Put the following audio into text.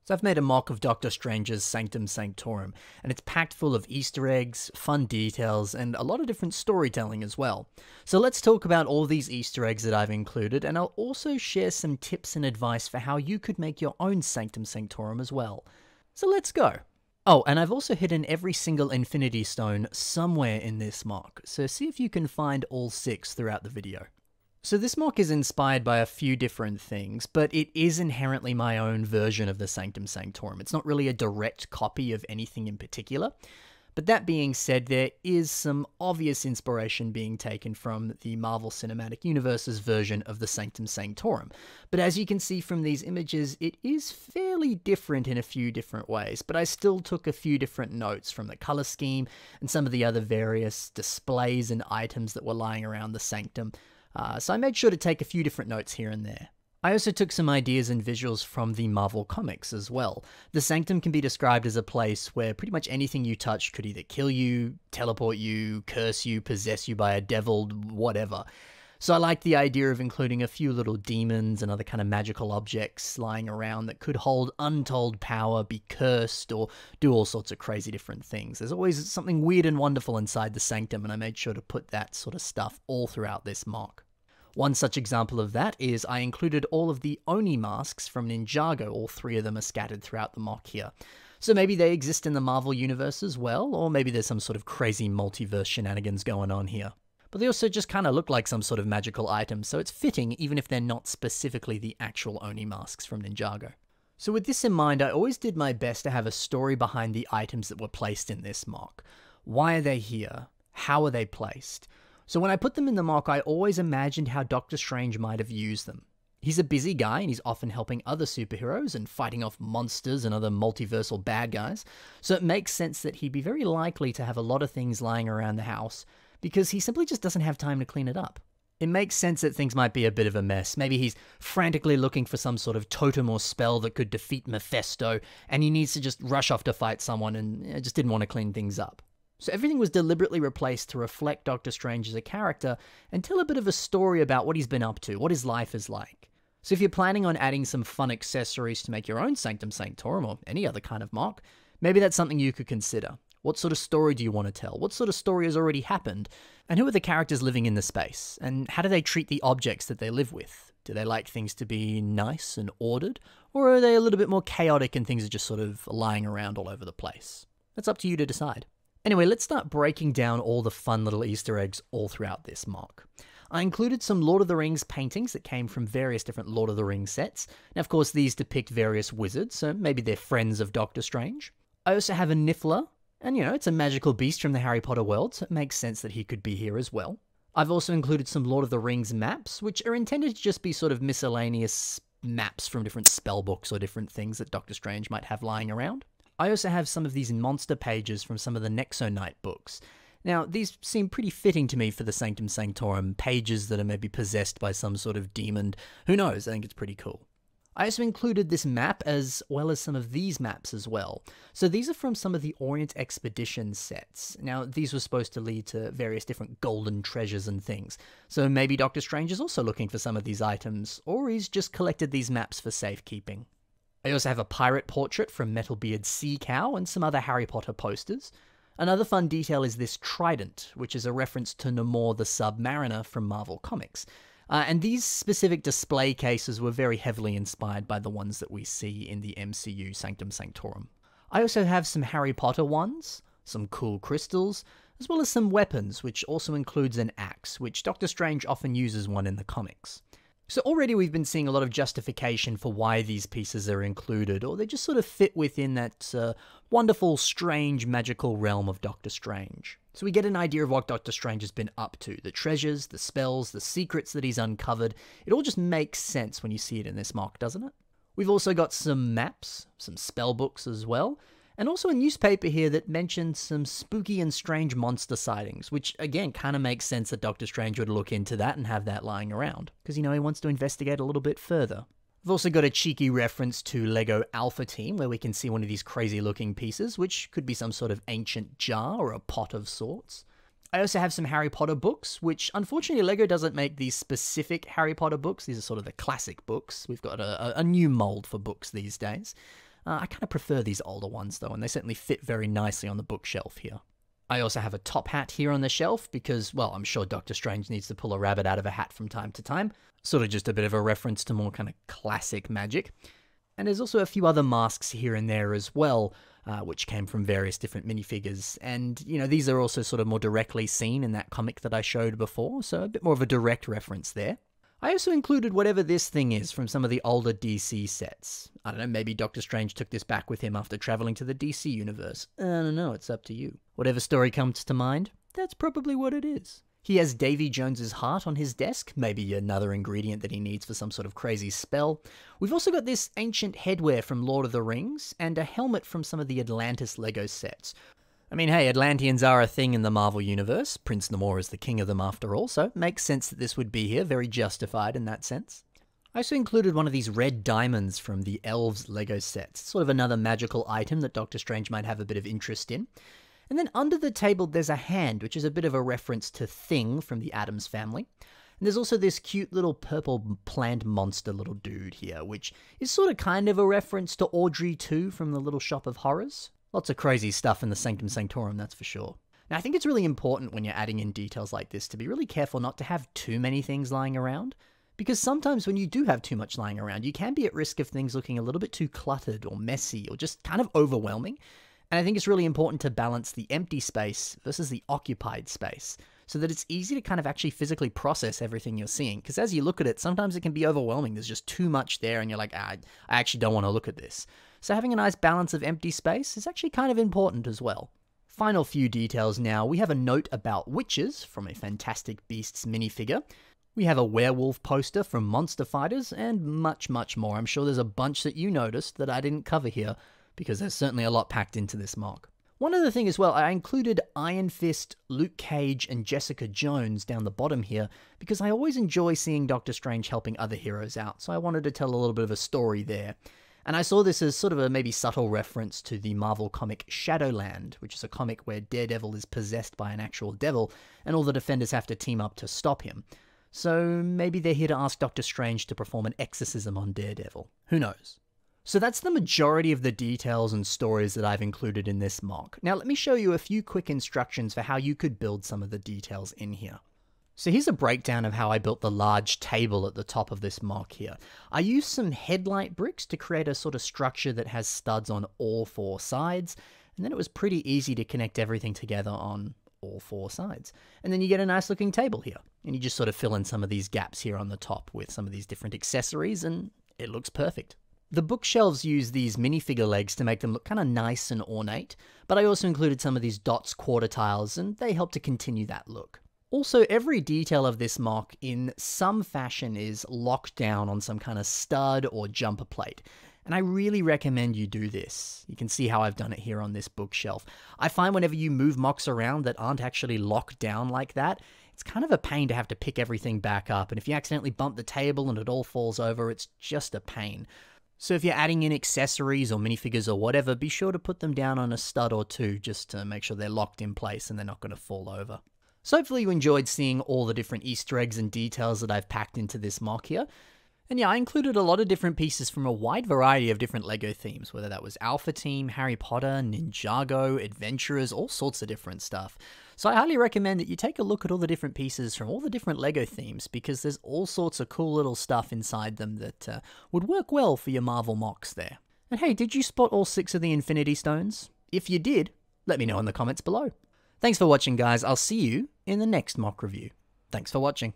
So I've made a mock of Doctor Strange's Sanctum Sanctorum, and it's packed full of Easter eggs, fun details, and a lot of different storytelling as well. So let's talk about all these Easter eggs that I've included, and I'll also share some tips and advice for how you could make your own Sanctum Sanctorum as well. So let's go! Oh, and I've also hidden every single Infinity Stone somewhere in this mock, so see if you can find all 6 throughout the video. So this mock is inspired by a few different things, but it is inherently my own version of the Sanctum Sanctorum. It's not really a direct copy of anything in particular. But that being said, there is some obvious inspiration being taken from the Marvel Cinematic Universe's version of the Sanctum Sanctorum. But as you can see from these images, it is fairly different in a few different ways, but I still took a few different notes from the color scheme and some of the other various displays and items that were lying around the Sanctum. So I made sure to take a few different notes here and there. I also took some ideas and visuals from the Marvel comics as well. The Sanctum can be described as a place where pretty much anything you touch could either kill you, teleport you, curse you, possess you by a devil, whatever. So I like the idea of including a few little demons and other kind of magical objects lying around that could hold untold power, be cursed, or do all sorts of crazy different things. There's always something weird and wonderful inside the Sanctum, and I made sure to put that sort of stuff all throughout this mock. One such example of that is I included all of the Oni masks from Ninjago. All 3 of them are scattered throughout the mock here. So maybe they exist in the Marvel universe as well, or maybe there's some sort of crazy multiverse shenanigans going on here. But they also just kind of look like some sort of magical item, so it's fitting even if they're not specifically the actual Oni masks from Ninjago. So with this in mind, I always did my best to have a story behind the items that were placed in this mock. Why are they here? How are they placed? So when I put them in the mock, I always imagined how Doctor Strange might have used them. He's a busy guy, and he's often helping other superheroes and fighting off monsters and other multiversal bad guys, so it makes sense that he'd be very likely to have a lot of things lying around the house, because he simply just doesn't have time to clean it up. It makes sense that things might be a bit of a mess. Maybe he's frantically looking for some sort of totem or spell that could defeat Mephisto, and he needs to just rush off to fight someone and just didn't want to clean things up. So everything was deliberately replaced to reflect Doctor Strange as a character and tell a bit of a story about what he's been up to, what his life is like. So if you're planning on adding some fun accessories to make your own Sanctum Sanctorum or any other kind of mock, maybe that's something you could consider. What sort of story do you want to tell? What sort of story has already happened? And who are the characters living in the space? And how do they treat the objects that they live with? Do they like things to be nice and ordered? Or are they a little bit more chaotic and things are just sort of lying around all over the place? That's up to you to decide. Anyway, let's start breaking down all the fun little Easter eggs all throughout this mock. I included some Lord of the Rings paintings that came from various different Lord of the Rings sets. Now, of course, these depict various wizards, so maybe they're friends of Doctor Strange. I also have a Niffler, and you know, it's a magical beast from the Harry Potter world, so it makes sense that he could be here as well. I've also included some Lord of the Rings maps, which are intended to just be sort of miscellaneous maps from different spell books or different things that Doctor Strange might have lying around. I also have some of these monster pages from some of the Nexo Knight books. Now, these seem pretty fitting to me for the Sanctum Sanctorum, pages that are maybe possessed by some sort of demon. Who knows, I think it's pretty cool. I also included this map as well as some of these maps as well. So these are from some of the Orient Expedition sets. Now, these were supposed to lead to various different golden treasures and things. So maybe Doctor Strange is also looking for some of these items, or he's just collected these maps for safekeeping. I also have a pirate portrait from Metalbeard's Sea Cow and some other Harry Potter posters. Another fun detail is this trident, which is a reference to Namor the Submariner from Marvel Comics. And these specific display cases were very heavily inspired by the ones that we see in the MCU Sanctum Sanctorum. I also have some Harry Potter ones, some cool crystals, as well as some weapons, which also includes an axe, which Doctor Strange often uses one in the comics. So already we've been seeing a lot of justification for why these pieces are included, or they just sort of fit within that wonderful, strange, magical realm of Doctor Strange. So we get an idea of what Doctor Strange has been up to, the treasures, the spells, the secrets that he's uncovered. It all just makes sense when you see it in this mock, doesn't it? We've also got some maps, some spell books as well, and also a newspaper here that mentions some spooky and strange monster sightings, which again kind of makes sense that Doctor Strange would look into that and have that lying around, because you know he wants to investigate a little bit further. We've also got a cheeky reference to LEGO Alpha Team, where we can see one of these crazy looking pieces, which could be some sort of ancient jar or a pot of sorts. I also have some Harry Potter books, which unfortunately LEGO doesn't make these specific Harry Potter books. These are sort of the classic books. We've got a new mold for books these days. I kind of prefer these older ones though, and they certainly fit very nicely on the bookshelf here. I also have a top hat here on the shelf because, well, I'm sure Doctor Strange needs to pull a rabbit out of a hat from time to time. Sort of just a bit of a reference to more kind of classic magic. And there's also a few other masks here and there as well, which came from various different minifigures. And, you know, these are also sort of more directly seen in that comic that I showed before, so a bit more of a direct reference there. I also included whatever this thing is from some of the older DC sets. I don't know, maybe Doctor Strange took this back with him after traveling to the DC universe. I don't know, it's up to you. Whatever story comes to mind, that's probably what it is. He has Davy Jones's heart on his desk, maybe another ingredient that he needs for some sort of crazy spell. We've also got this ancient headwear from Lord of the Rings, and a helmet from some of the Atlantis LEGO sets. I mean, hey, Atlanteans are a thing in the Marvel Universe. Prince Namor is the king of them after all, so it makes sense that this would be here, very justified in that sense. I also included one of these red diamonds from the Elves LEGO sets, sort of another magical item that Doctor Strange might have a bit of interest in. And then under the table there's a hand, which is a bit of a reference to Thing from the Addams Family. And there's also this cute little purple plant monster little dude here, which is sort of kind of a reference to Audrey 2 from the Little Shop of Horrors. Lots of crazy stuff in the Sanctum Sanctorum, that's for sure. Now, I think it's really important when you're adding in details like this to be really careful not to have too many things lying around, because sometimes when you do have too much lying around, you can be at risk of things looking a little bit too cluttered or messy or just kind of overwhelming. And I think it's really important to balance the empty space versus the occupied space, so that it's easy to kind of actually physically process everything you're seeing. Because as you look at it, sometimes it can be overwhelming. There's just too much there and you're like, I actually don't want to look at this. So having a nice balance of empty space is actually kind of important as well. Final few details now. We have a note about witches from a Fantastic Beasts minifigure. We have a werewolf poster from Monster Fighters, and much, much more. I'm sure there's a bunch that you noticed that I didn't cover here, because there's certainly a lot packed into this MOC. One other thing as well, I included Iron Fist, Luke Cage, and Jessica Jones down the bottom here, because I always enjoy seeing Doctor Strange helping other heroes out, so I wanted to tell a little bit of a story there. And I saw this as sort of a maybe subtle reference to the Marvel comic Shadowland, which is a comic where Daredevil is possessed by an actual devil, and all the Defenders have to team up to stop him. So maybe they're here to ask Doctor Strange to perform an exorcism on Daredevil. Who knows? So that's the majority of the details and stories that I've included in this MOC. Now let me show you a few quick instructions for how you could build some of the details in here. So here's a breakdown of how I built the large table at the top of this MOC here. I used some headlight bricks to create a sort of structure that has studs on all four sides, and then it was pretty easy to connect everything together on all four sides. And then you get a nice looking table here, and you just sort of fill in some of these gaps here on the top with some of these different accessories, and it looks perfect. The bookshelves use these minifigure legs to make them look kind of nice and ornate, but I also included some of these dots quarter tiles, and they help to continue that look. Also, every detail of this MOC in some fashion is locked down on some kind of stud or jumper plate, and I really recommend you do this. You can see how I've done it here on this bookshelf. I find whenever you move MOCs around that aren't actually locked down like that, it's kind of a pain to have to pick everything back up, and if you accidentally bump the table and it all falls over, it's just a pain. So if you're adding in accessories or minifigures or whatever, be sure to put them down on a stud or two just to make sure they're locked in place and they're not going to fall over. So hopefully you enjoyed seeing all the different Easter eggs and details that I've packed into this MOC here. And yeah, I included a lot of different pieces from a wide variety of different LEGO themes, whether that was Alpha Team, Harry Potter, Ninjago, Adventurers, all sorts of different stuff. So I highly recommend that you take a look at all the different pieces from all the different LEGO themes, because there's all sorts of cool little stuff inside them that would work well for your Marvel MOCs there. And hey, did you spot all 6 of the Infinity Stones? If you did, let me know in the comments below. Thanks for watching, guys. I'll see you in the next MOC review. Thanks for watching.